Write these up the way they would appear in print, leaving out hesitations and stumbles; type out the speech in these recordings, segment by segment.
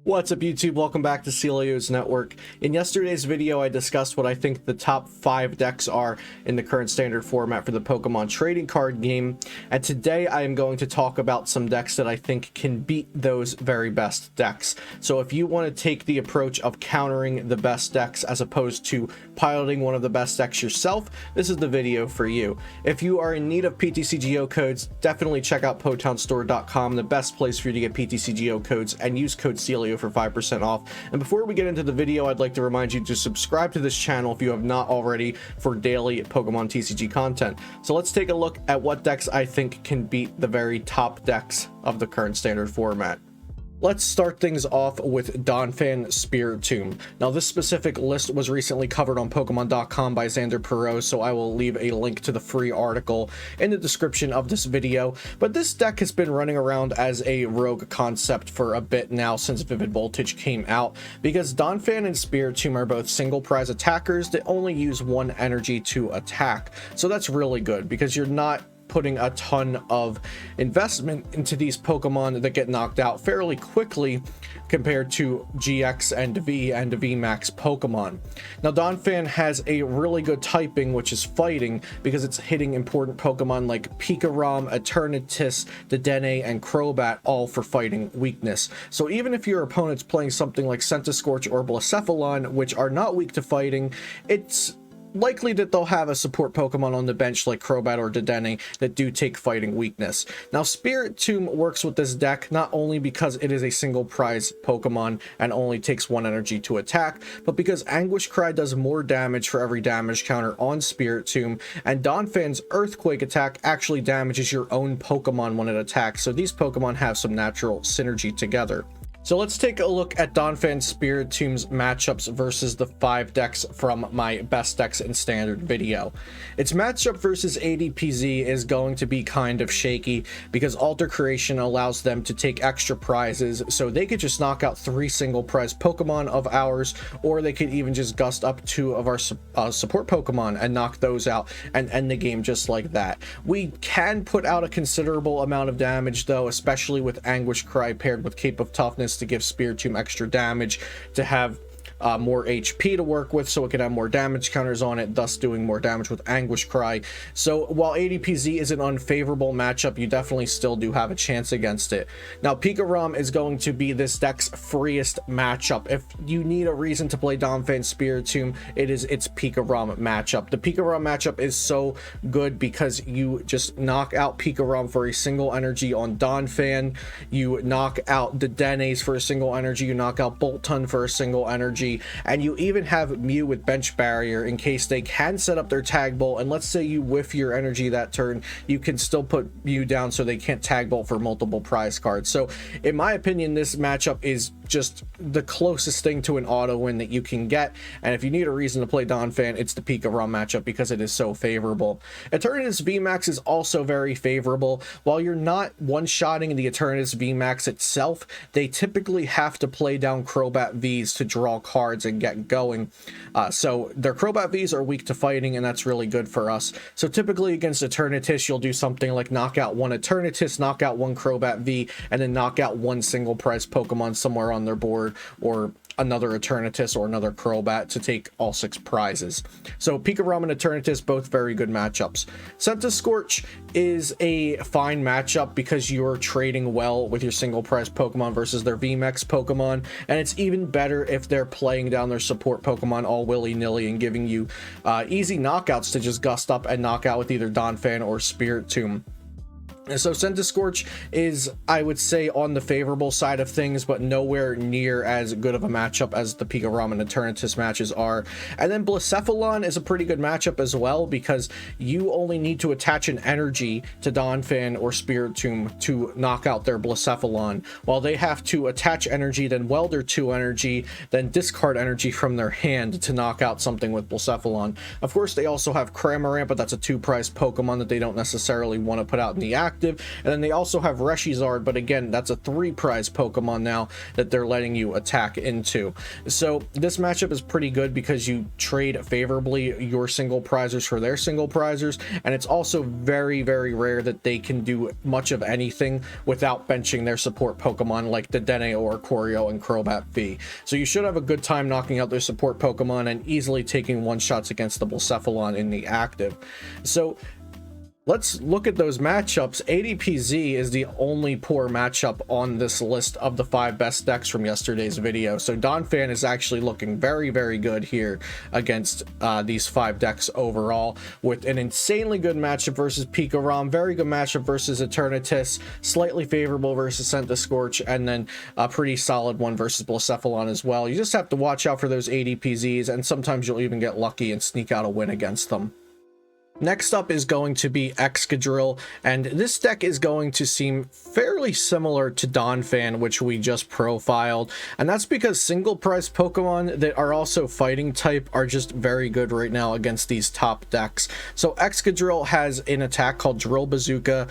What's up YouTube? Welcome back to Coalossal Network. In yesterday's video I discussed what I think the top 5 decks are in the current standard format for the Pokemon trading card game, and today I am going to talk about some decks that I think can beat those very best decks. So if you want to take the approach of countering the best decks as opposed to piloting one of the best decks yourself, this is the video for you. If you are in need of PTCGO codes, definitely check out PotownStore.com, the best place for you to get PTCGO codes, and use code Coalossal for 5% off. And before we get into the video, I'd like to remind you to subscribe to this channel if you have not already for daily Pokemon TCG content. So let's take a look at what decks I think can beat the very top decks of the current standard format. Let's start things off with Donphan Spiritomb. Now, this specific list was recently covered on Pokemon.com by Xander Perot, so I will leave a link to the free article in the description of this video. But this deck has been running around as a rogue concept for a bit now since Vivid Voltage came out, because Donphan and Spiritomb are both single prize attackers that only use one energy to attack. So that's really good, because you're not putting a ton of investment into these Pokemon that get knocked out fairly quickly compared to GX and V and VMAX Pokemon. Now, Donphan has a really good typing, which is fighting, because it's hitting important Pokemon like Pikarom, Eternatus, Dedenne, and Crobat, all for fighting weakness. So even if your opponent's playing something like Centiskorch or Blacephalon, which are not weak to fighting, it's likely that they'll have a support Pokemon on the bench like Crobat or Dedenne that do take fighting weakness. Now, Spiritomb works with this deck not only because it is a single prize Pokemon and only takes one energy to attack, but because Anguish Cry does more damage for every damage counter on Spiritomb, and Donphan's Earthquake attack actually damages your own Pokemon when it attacks, so these Pokemon have some natural synergy together. So let's take a look at Donphan Spiritomb's matchups versus the 5 decks from my best decks in standard video. Its matchup versus ADPZ is going to be kind of shaky because Alter Creation allows them to take extra prizes, so they could just knock out 3 single prize Pokemon of ours, or they could even just gust up 2 of our support Pokemon and knock those out and end the game just like that. We can put out a considerable amount of damage though, especially with Anguish Cry paired with Cape of Toughness to give Spiritomb extra damage, to have more HP to work with, so it can have more damage counters on it, thus doing more damage with Anguish Cry. So while ADPZ is an unfavorable matchup, you definitely still do have a chance against it. Now, Pikarom is going to be this deck's freest matchup. If you need a reason to play Donphan Spiritomb, it is its Pikarom matchup. The Pikarom matchup is so good because you just knock out Pikarom for a single energy on Donphan, you knock out the Dedennes for a single energy, you knock out Boltund for a single energy, and you even have Mew with Bench Barrier in case they can set up their Tag Bolt, and let's say you whiff your energy that turn, you can still put Mew down so they can't Tag Bolt for multiple prize cards. So in my opinion, this matchup is just the closest thing to an auto win that you can get, and if you need a reason to play Donphan, it's the Pikarom matchup because it is so favorable. Eternatus VMAX is also very favorable. While you're not one-shotting the Eternatus VMAX itself, they typically have to play down Crobat Vs to draw cards and get going. So their Crobat Vs are weak to fighting, and that's really good for us. So typically against Eternatus, you'll do something like knock out 1 Eternatus, knock out 1 Crobat V, and then knock out 1 single prize Pokemon somewhere on their board, or another Eternatus or another Crobat to take all 6 prizes. So Pikarom and Eternatus, both very good matchups. Centiskorch is a fine matchup because you're trading well with your single prize Pokemon versus their VMAX Pokemon, and it's even better if they're playing down their support Pokemon all willy-nilly and giving you easy knockouts to just gust up and knock out with either Donphan or Spiritomb. And so Centiskorch is, I would say, on the favorable side of things, but nowhere near as good of a matchup as the Pikarom and Eternatus matches are. And then Blacephalon is a pretty good matchup as well, because you only need to attach an energy to Donphan or Spiritomb to knock out their Blacephalon, while they have to attach energy, then Welder 2 energy, then discard energy from their hand to knock out something with Blacephalon. Of course, they also have Cramorant, but that's a 2 prize Pokemon that they don't necessarily want to put out in the active active. And then they also have Reshizard, but again, that's a 3-prize Pokemon now that they're letting you attack into. So this matchup is pretty good because you trade favorably your single prizers for their single prizers, and it's also very, very rare that they can do much of anything without benching their support Pokemon like the Dene or Corio and Crobat V. So you should have a good time knocking out their support Pokemon and easily taking one-shots against the Blacephalon in the active. So let's look at those matchups. ADPZ is the only poor matchup on this list of the 5 best decks from yesterday's video. So Donphan is actually looking very, very good here against these 5 decks overall, with an insanely good matchup versus Pikarom, very good matchup versus Eternatus, slightly favorable versus Centiskorch, and then a pretty solid one versus Blacephalon as well. You just have to watch out for those ADPZs, and sometimes you'll even get lucky and sneak out a win against them. Next up is going to be Excadrill, and this deck is going to seem fairly similar to Donphan, which we just profiled, and that's because single prize Pokemon that are also fighting type are just very good right now against these top decks. So Excadrill has an attack called Drill Bazooka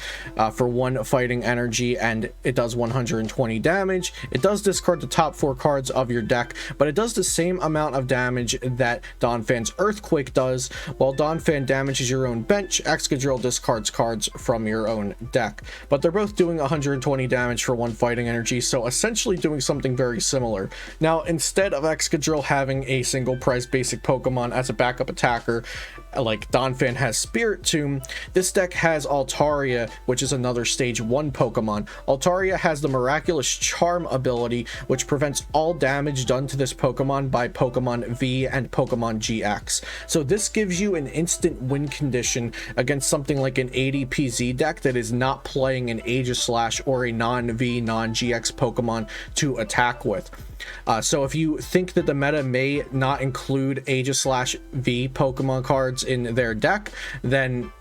for 1 fighting energy, and it does 120 damage. It does discard the top 4 cards of your deck, but it does the same amount of damage that Donphan's Earthquake does. While Donphan damages your own bench, Excadrill discards cards from your own deck, but they're both doing 120 damage for 1 fighting energy, so essentially doing something very similar. Now, instead of Excadrill having a single prize basic Pokemon as a backup attacker like Donphan has Spiritomb, this deck has Altaria, which is another stage 1 Pokemon. Altaria has the Miraculous Charm ability, which prevents all damage done to this Pokemon by Pokemon V and Pokemon GX. So this gives you an instant win condition against something like an ADPZ deck that is not playing an Aegislash or a non-V, non-GX Pokemon to attack with. So if you think that the meta may not include Aegislash V Pokemon cards in their deck, then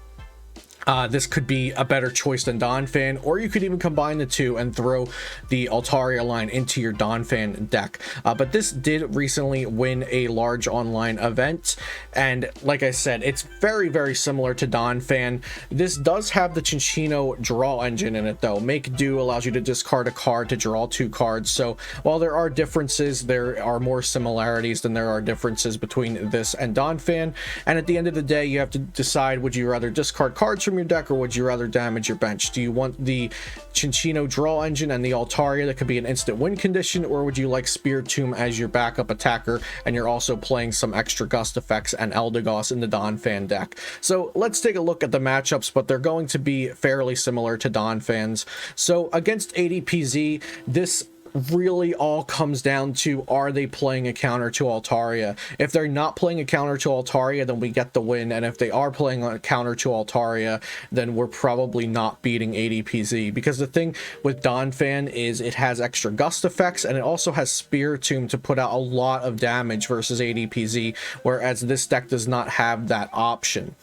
this could be a better choice than Donphan, or you could even combine the two and throw the Altaria line into your Donphan deck. But this did recently win a large online event, and like I said, it's very, very similar to Donphan. This does have the Cinccino draw engine in it though. Make Do allows you to discard a card to draw 2 cards, so while there are differences, there are more similarities than there are differences between this and Donphan. And at the end of the day, you have to decide, would you rather discard cards from your deck, or would you rather damage your bench? Do you want the Cinccino draw engine and the Altaria that could be an instant win condition, or would you like Spiritomb as your backup attacker and you're also playing some extra gust effects and Eldegoss in the Donphan deck? So let's take a look at the matchups, but they're going to be fairly similar to Donphan's. So against ADPZ, this really all comes down to, are they playing a counter to Altaria? If they're not playing a counter to Altaria, then we get the win, and if they are playing a counter to Altaria, then we're probably not beating ADPZ, because the thing with Donphan is it has extra gust effects, and it also has Spiritomb to put out a lot of damage versus ADPZ, whereas this deck does not have that option.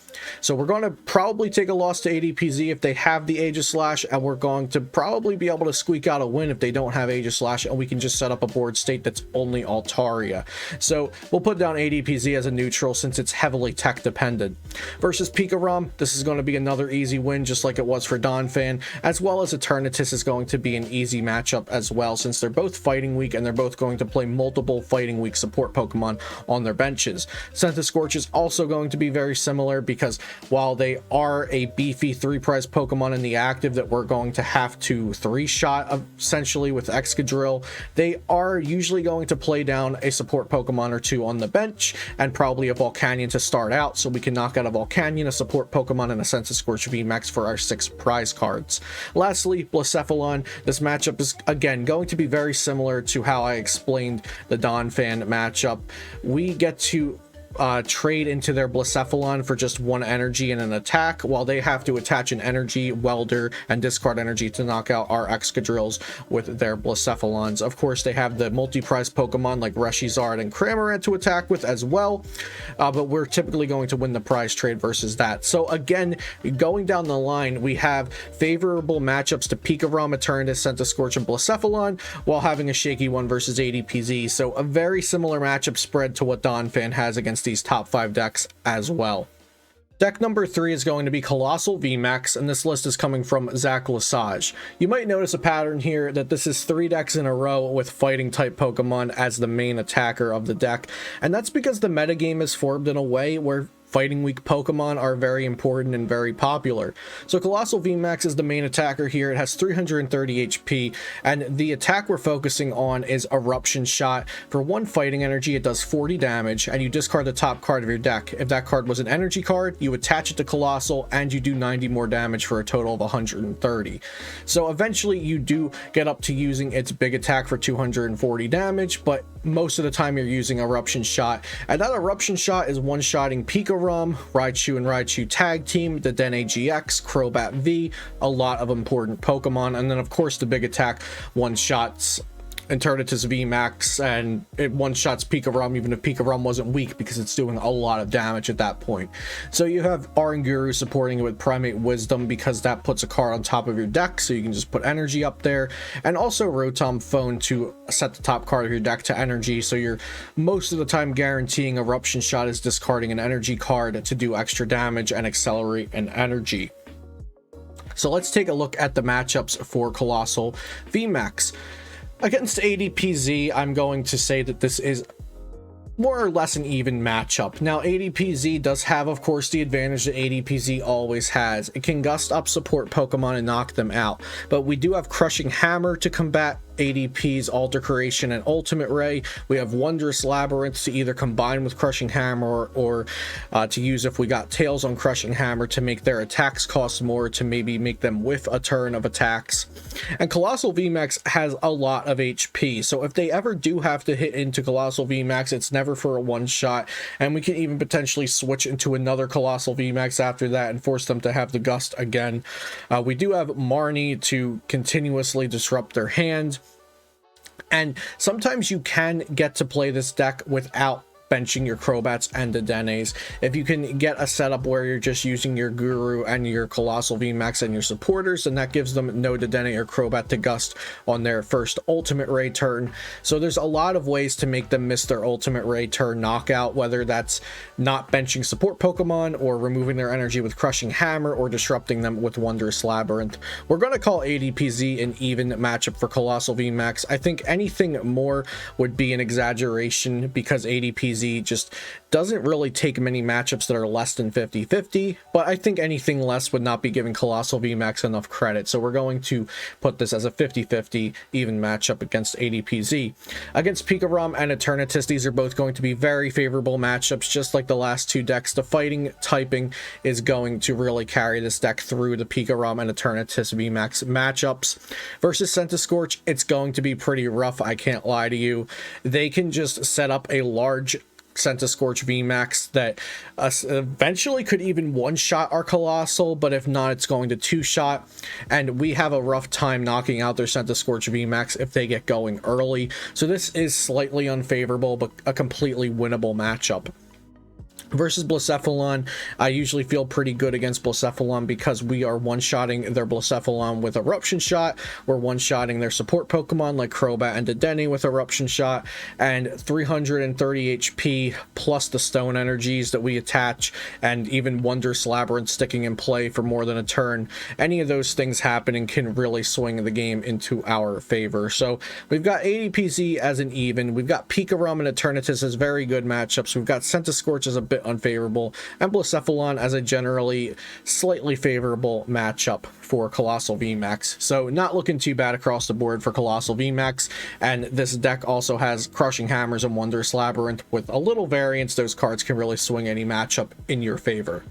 So we're going to probably take a loss to ADPZ if they have the Aegislash, and we're going to probably be able to squeak out a win if they don't have Aegislash, and we can just set up a board state that's only Altaria. So we'll put down ADPZ as a neutral since it's heavily tech dependent. Versus Pikarom, this is going to be another easy win just like it was for Donphan, as well as Eternatus is going to be an easy matchup as well, since they're both fighting weak and they're both going to play multiple fighting weak support Pokemon on their benches. Centiskorch is also going to be very similar, because while they are a beefy 3-prize Pokemon in the active that we're going to have to 3-shot essentially with Excadrill, they are usually going to play down a support Pokemon or 2 on the bench, and probably a Volcanion to start out, so we can knock out a Volcanion, a support Pokemon, and a Centiskorch VMAX for our 6 prize cards. Lastly, Blacephalon. This matchup is again going to be very similar to how I explained the Donphan matchup. We get to trade into their Blacephalon for just 1 energy and an attack, while they have to attach an energy, welder, and discard energy to knock out our Excadrills with their Blacephalons. Of course, they have the multi-prize Pokemon like Reshizard and Cramorant to attack with as well, but we're typically going to win the prize trade versus that. So again, going down the line, we have favorable matchups to Pikarom, Eternatus, Centiskorch, and Blacephalon, while having a shaky one versus ADPZ. So a very similar matchup spread to what Donphan has against these top 5 decks as well. Deck number 3 is going to be Coalossal VMAX, and this list is coming from Zach Lesage. You might notice a pattern here that this is 3 decks in a row with fighting type Pokemon as the main attacker of the deck, and that's because the metagame is formed in a way where fighting weak Pokemon are very important and very popular. So Coalossal VMAX is the main attacker here. It has 330 HP, and the attack we're focusing on is Eruption Shot. For 1 fighting energy, it does 40 damage, and you discard the top card of your deck. If that card was an energy card, you attach it to Coalossal, and you do 90 more damage for a total of 130. So eventually you do get up to using its big attack for 240 damage, but most of the time you're using Eruption Shot, and that Eruption Shot is one-shotting Pikarom, Raichu and Raichu Tag Team, the Dene GX, Crobat V, a lot of important Pokemon, and then of course the big attack one-shots Eternatus VMAX, and it one-shots Pikarom even if Pikarom wasn't weak, because it's doing a lot of damage at that point. So you have Oranguru supporting it with Primate Wisdom, because that puts a card on top of your deck, so you can just put energy up there, and also Rotom Phone to set the top card of your deck to energy, so you're most of the time guaranteeing Eruption Shot is discarding an energy card to do extra damage and accelerate an energy. So let's take a look at the matchups for Coalossal VMAX. Against ADPZ, I'm going to say that this is more or less an even matchup. Now, ADPZ does have, of course, the advantage that ADPZ always has. It can gust up support Pokemon and knock them out, but we do have Crushing Hammer to combat ADP's Alter Creation and Ultimate Ray. We have Wondrous Labyrinth to either combine with Crushing Hammer or to use if we got Tails on Crushing Hammer to make their attacks cost more, to maybe make them whiff a turn of attacks. And Coalossal VMAX has a lot of HP, so if they ever do have to hit into Coalossal VMAX, it's never for a one-shot, and we can even potentially switch into another Coalossal VMAX after that and force them to have the Gust again. We do have Marnie to continuously disrupt their hand. And sometimes you can get to play this deck without benching your Crobats and the Denes. If you can get a setup where you're just using your Guru and your Coalossal VMAX and your supporters, then that gives them no Dedenne or Crobat to Gust on their first Ultimate Ray turn. So there's a lot of ways to make them miss their Ultimate Ray turn knockout, whether that's not benching support Pokemon or removing their energy with Crushing Hammer or disrupting them with Wondrous Labyrinth. We're going to call ADPZ an even matchup for Coalossal VMAX. I think anything more would be an exaggeration, because ADPZ just doesn't really take many matchups that are less than 50-50, but I think anything less would not be giving Coalossal VMAX enough credit, so we're going to put this as a 50-50 even matchup against ADPZ. Against Pikarom and Eternatus, these are both going to be very favorable matchups, just like the last 2 decks. The fighting typing is going to really carry this deck through the Pikarom and Eternatus VMAX matchups. Versus Centiskorch, it's going to be pretty rough, I can't lie to you. They can just set up a large Centiskorch VMAX that eventually could even one-shot our Coalossal, but if not, it's going to two-shot, and we have a rough time knocking out their Centiskorch VMAX if they get going early. So this is slightly unfavorable, but a completely winnable matchup. Versus Blacephalon, I usually feel pretty good against Blacephalon because we are one-shotting their Blacephalon with Eruption Shot, we're one-shotting their support Pokemon like Crobat and Dedenne with Eruption Shot, and 330 HP plus the Stone Energies that we attach, and even Wondrous Labyrinth sticking in play for more than a turn. Any of those things happening can really swing the game into our favor. So we've got ADPZ as an even, we've got Pikarom and Eternatus as very good matchups, we've got Centiskorch as a bit unfavorable, and Blacephalon as a generally slightly favorable matchup for Coalossal VMAX. So not looking too bad across the board for Coalossal VMAX, and this deck also has Crushing Hammers and Wondrous Labyrinth. With a little variance, those cards can really swing any matchup in your favor.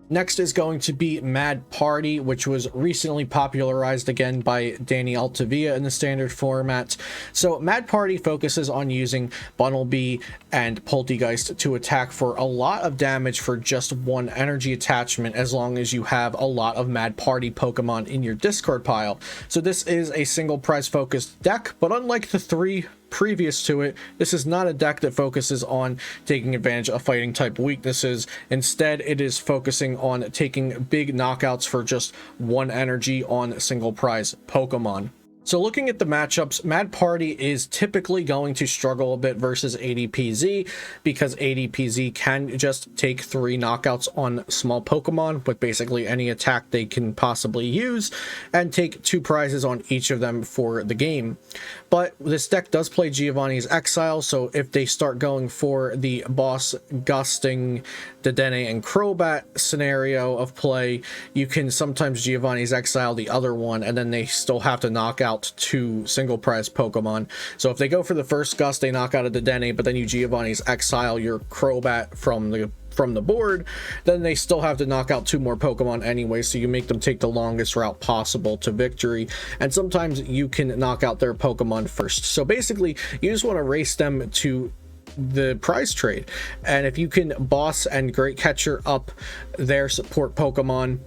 Next is going to be Mad Party, which was recently popularized again by Danny Altavia in the standard format. So Mad Party focuses on using Bunnelby and Poltegeist to attack for a lot of damage for just 1 energy attachment, as long as you have a lot of Mad Party Pokemon in your discard pile. So this is a single prize focused deck, but unlike the 3 previous to it, this is not a deck that focuses on taking advantage of fighting type weaknesses. Instead, it is focusing on taking big knockouts for just 1 energy on single prize Pokemon. So looking at the matchups, Mad Party is typically going to struggle a bit versus ADPZ because ADPZ can just take 3 knockouts on small Pokemon with basically any attack they can possibly use and take 2 prizes on each of them for the game. But this deck does play Giovanni's Exile, so if they start going for the Boss, Gusting, Dedenne, and Crobat scenario of play, you can sometimes Giovanni's Exile the other one, and then they still have to knock out 2 single prize Pokemon. So if they go for the first Gust, they knock out a Dedenne, but then you Giovanni's Exile your Crobat from the board, then they still have to knock out 2 more Pokemon anyway, so you make them take the longest route possible to victory, and sometimes you can knock out their Pokemon first. So basically, you just want to race them to the prize trade, and if you can boss and Great Catcher up their support Pokemon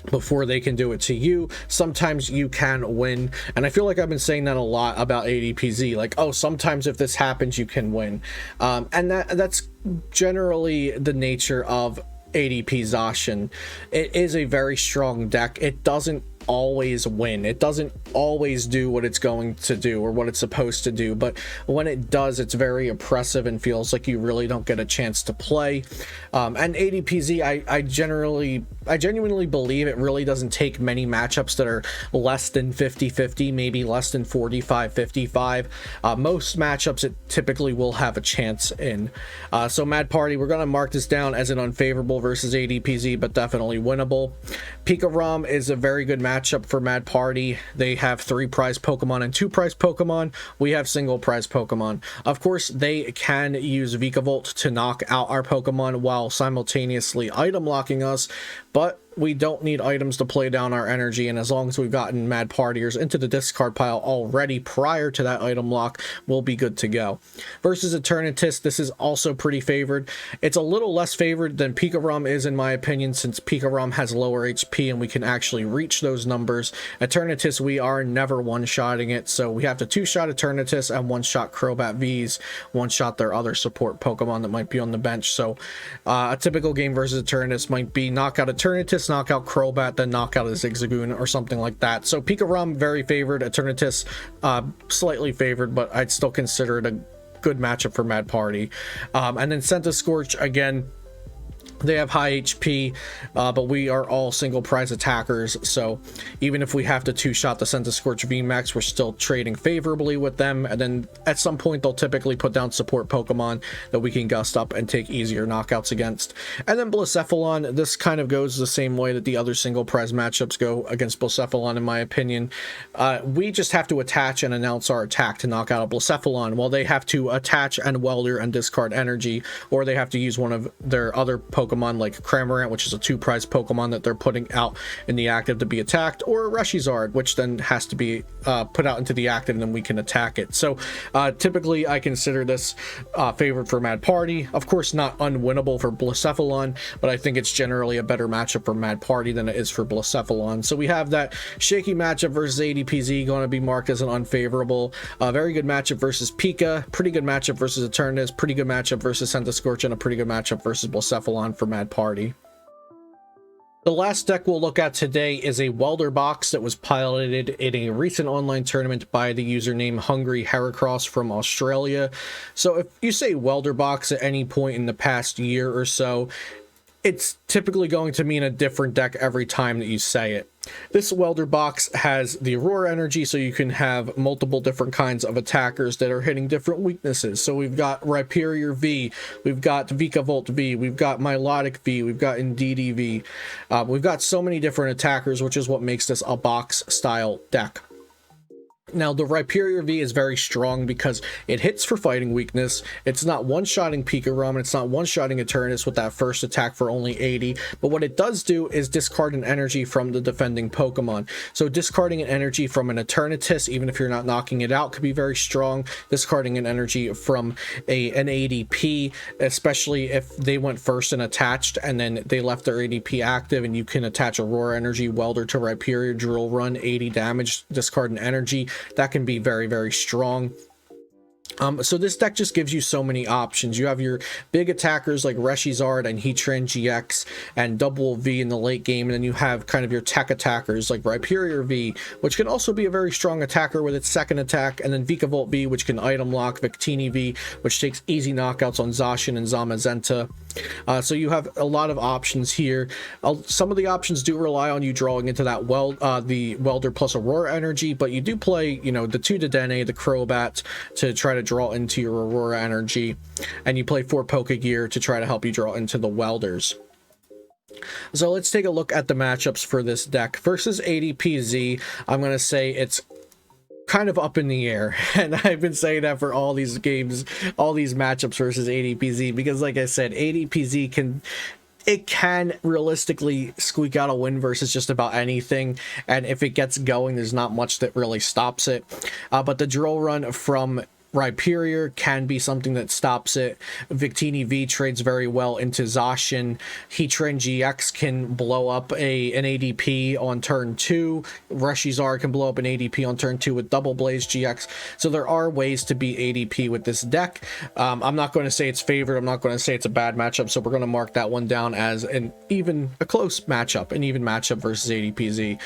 before they can do it to you, sometimes you can win. And I feel like I've been saying that a lot about ADPZ, like, oh, sometimes if this happens you can win, and that's generally the nature of ADP Zacian. It is a very strong deck. It doesn't always win. It doesn't always do what it's going to do or what it's supposed to do, but when it does, it's very oppressive and feels like you really don't get a chance to play. And ADPZ, I genuinely believe it really doesn't take many matchups that are less than 50-50, maybe less than 45-55. Most matchups it typically will have a chance in. So Mad Party, we're going to mark this down as an unfavorable versus ADPZ, but definitely winnable. Pikarom is a very good matchup for Mad Party. They have 3 prize Pokemon and 2 prize Pokemon. We have single prize Pokemon. Of course, they can use Vikavolt to knock out our Pokemon while simultaneously item locking us, but we don't need items to play down our energy, and as long as we've gotten Mad Partiers into the discard pile already prior to that item lock, we'll be good to go. Versus Eternatus, this is also pretty favored. It's a little less favored than Pikarom is, in my opinion, since Pikarom has lower HP and we can actually reach those numbers. Eternatus, we are never one-shotting it, so we have to 2-shot Eternatus and 1-shot Crobat Vs, 1-shot their other support Pokemon that might be on the bench. So a typical game versus Eternatus might be knock out Eternatus, knock out Crobat, then knock out a Zigzagoon or something like that. So Pikarom very favored, Eternatus slightly favored, but I'd still consider it a good matchup for Mad Party. And then Centiskorch, again, they have high HP, but we are all single prize attackers, so even if we have to 2-shot the Centiskorch VMAX, we're still trading favorably with them, and then at some point they'll typically put down support Pokemon that we can gust up and take easier knockouts against. And then Blacephalon, this kind of goes the same way that the other single prize matchups go against Blacephalon, in my opinion. We just have to attach and announce our attack to knock out a Blacephalon, while they have to attach and Welder and discard energy, or they have to use one of their other Pokemon like Cramorant, which is a 2-prize Pokemon that they're putting out in the active to be attacked, or Reshizard, which then has to be put out into the active and then we can attack it. So typically I consider this favored for Mad Party. Of course, not unwinnable for Blacephalon, but I think it's generally a better matchup for Mad Party than it is for Blacephalon. So we have that shaky matchup versus ADPZ going to be marked as an unfavorable. Very good matchup versus Pika, pretty good matchup versus Eternatus, pretty good matchup versus Centiskorch, and a pretty good matchup versus Blacephalon for Mad Party. The last deck we'll look at today is a Welder Box that was piloted in a recent online tournament by the username Hungry Heracross from Australia. So if you say Welder Box at any point in the past year or so, it's typically going to mean a different deck every time that you say it. This Welder Box has the Aurora energy, so you can have multiple different kinds of attackers that are hitting different weaknesses. So we've got Rhyperior V, we've got Vikavolt V, we've got Milotic V, we've got Indeedee V. We've got so many different attackers, which is what makes this a box style deck. Now, the Rhyperior V is very strong because it hits for fighting weakness. It's not one-shotting Pikarom, and it's not one-shotting Eternatus with that first attack for only 80, but what it does do is discard an energy from the defending Pokemon. So discarding an energy from an Eternatus, even if you're not knocking it out, could be very strong. Discarding an energy from an ADP, especially if they went first and attached, and then they left their ADP active, and you can attach Aurora energy, Welder to Rhyperior, Drill Run, 80 damage, discard an energy. That can be very, very strong. So this deck just gives you so many options. You have your big attackers like Reshizard and Heatran GX and Double V in the late game, and then you have kind of your tech attackers like Rhyperior V, which can also be a very strong attacker with its second attack, and then Vikavolt V, which can item lock, Victini V, which takes easy knockouts on Zacian and Zamazenta. So you have a lot of options here. Some of the options do rely on you drawing into that the Welder plus Aurora energy, but you do play, you know, the 2 Dedenne, the Crobat to try to draw into your Aurora energy, and you play 4 Pokegear to try to help you draw into the Welders. So let's take a look at the matchups for this deck. Versus ADPZ, I'm going to say it's kind of up in the air, and I've been saying that for all these games, all these matchups versus ADPZ, because like I said, ADPZ can realistically squeak out a win versus just about anything, and if it gets going, there's not much that really stops it. But the drill run from Rhyperior can be something that stops it. Victini V trades very well into Zacian. Heatran GX can blow up an ADP on turn 2. Reshizard can blow up an ADP on turn 2 with Double Blaze GX. So there are ways to beat ADP with this deck. I'm not going to say it's favored. I'm not going to say it's a bad matchup. So we're going to mark that one down as a close matchup, an even matchup versus ADPZ.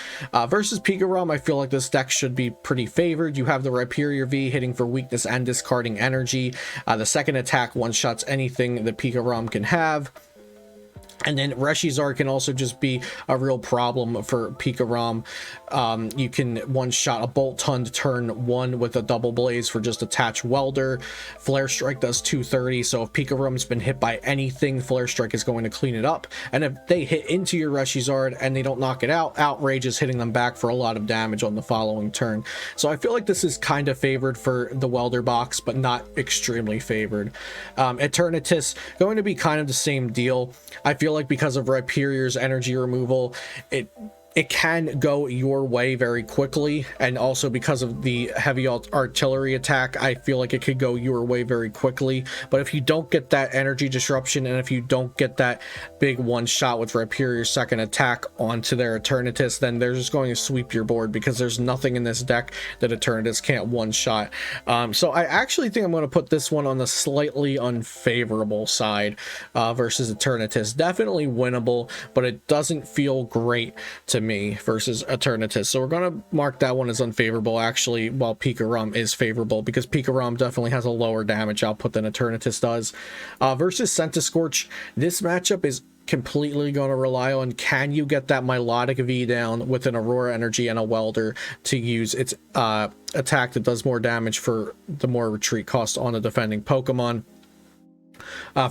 Versus Pikarom, I feel like this deck should be pretty favored. You have the Rhyperior V hitting for weakness and discarding energy. The second attack one-shots anything that Pikarom can have. And then Reshizard can also just be a real problem for Pikarom. You can one-shot a Bolt Ton to turn 1 with a Double Blaze for just attach Welder. Flare Strike does 230, so if Pikarom's been hit by anything, Flare Strike is going to clean it up. And if they hit into your Reshizard and they don't knock it out, Outrage is hitting them back for a lot of damage on the following turn. So I feel like this is kind of favored for the Welder Box, but not extremely favored. Eternatus, going to be kind of the same deal. I feel like because of Rhyperior's energy removal, it can go your way very quickly, and also because of the heavy artillery attack, I feel like it could go your way very quickly. But if you don't get that energy disruption, and if you don't get that big one shot with Rhyperior's second attack onto their Eternatus, then they're just going to sweep your board, because there's nothing in this deck that Eternatus can't one shot. So I actually think I'm going to put this one on the slightly unfavorable side versus Eternatus. Definitely winnable, but it doesn't feel great to me versus Eternatus. So we're going to mark that one as unfavorable, actually, while Pikarom is favorable, because Pikarom definitely has a lower damage output than Eternatus does. Versus Centiskorch, this matchup is completely going to rely on, can you get that Milotic V down with an Aurora Energy and a Welder to use its attack that does more damage for the more retreat cost on a defending Pokemon.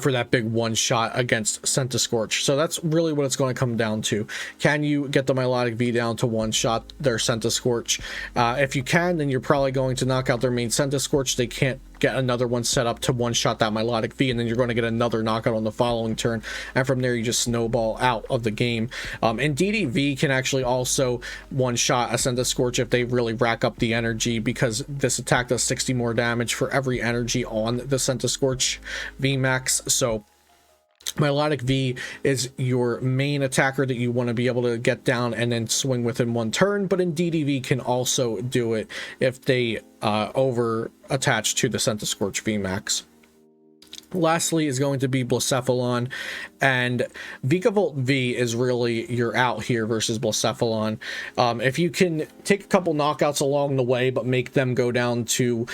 For that big one shot against Centiskorch. So that's really what it's going to come down to. Can you get the Milotic V down to one shot their Centiskorch? If you can, then you're probably going to knock out their main Centiskorch. They can't get another one set up to one shot that Milotic V, and then you're going to get another knockout on the following turn, and from there you just snowball out of the game. And DDV can actually also one shot a Centiskorch if they really rack up the energy, because this attack does 60 more damage for every energy on the Centiskorch VMAX. So Milotic V is your main attacker that you want to be able to get down and then swing within one turn, but in DDV can also do it if they over attach to the Centiskorch VMAX. Lastly is going to be Blacephalon, and Vikavolt V is really your out here versus Blacephalon. If you can take a couple knockouts along the way, but make them go down to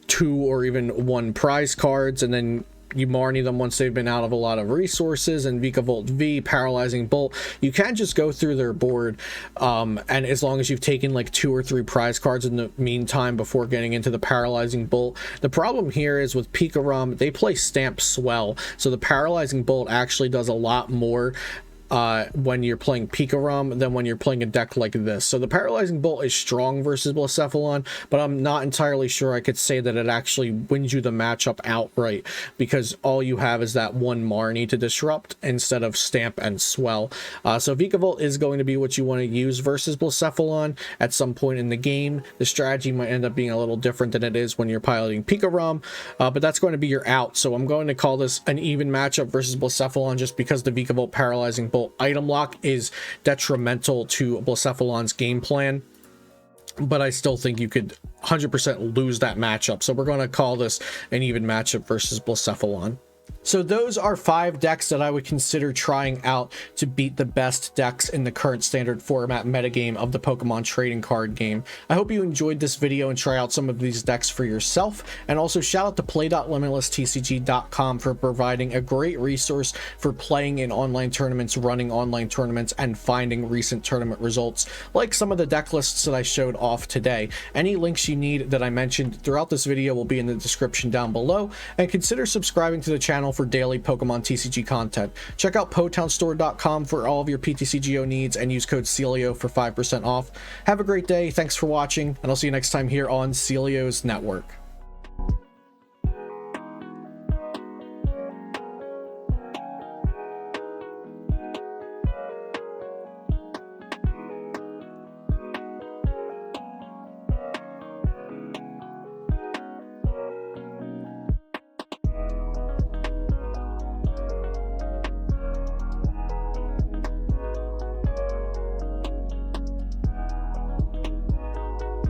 2 or even 1 prize cards, and then you Marnie them once they've been out of a lot of resources, and Vikavolt V, Paralyzing Bolt, you can just go through their board, and as long as you've taken like 2 or 3 prize cards in the meantime before getting into the Paralyzing Bolt. The problem here is with Pikarom, they play Stamp Swell, so the Paralyzing Bolt actually does a lot more when you're playing Pikarom than when you're playing a deck like this. So the Paralyzing Bolt is strong versus Blacephalon, but I'm not entirely sure I could say that it actually wins you the matchup outright, because all you have is that one Marnie to disrupt instead of Stamp and Swell. So Vikavolt is going to be what you want to use versus Blacephalon at some point in the game. The strategy might end up being a little different than it is when you're piloting Pikarom, but that's going to be your out. So I'm going to call this an even matchup versus Blacephalon, just because the Vikavolt Paralyzing Bolt item lock is detrimental to Blacephalon's game plan. but I still think you could 100% lose that matchup. So we're going to call this an even matchup versus Blacephalon. So those are 5 decks that I would consider trying out to beat the best decks in the current standard format metagame of the Pokemon trading card game. I hope you enjoyed this video and try out some of these decks for yourself. And also shout out to play.limitlesstcg.com for providing a great resource for playing in online tournaments, running online tournaments, and finding recent tournament results, like some of the deck lists that I showed off today. Any links you need that I mentioned throughout this video will be in the description down below, and consider subscribing to the channel for daily Pokemon TCG content. Check out PotownStore.com for all of your PTCGO needs and use code CELIO for 5% off. Have a great day, thanks for watching, and I'll see you next time here on Celio's Network.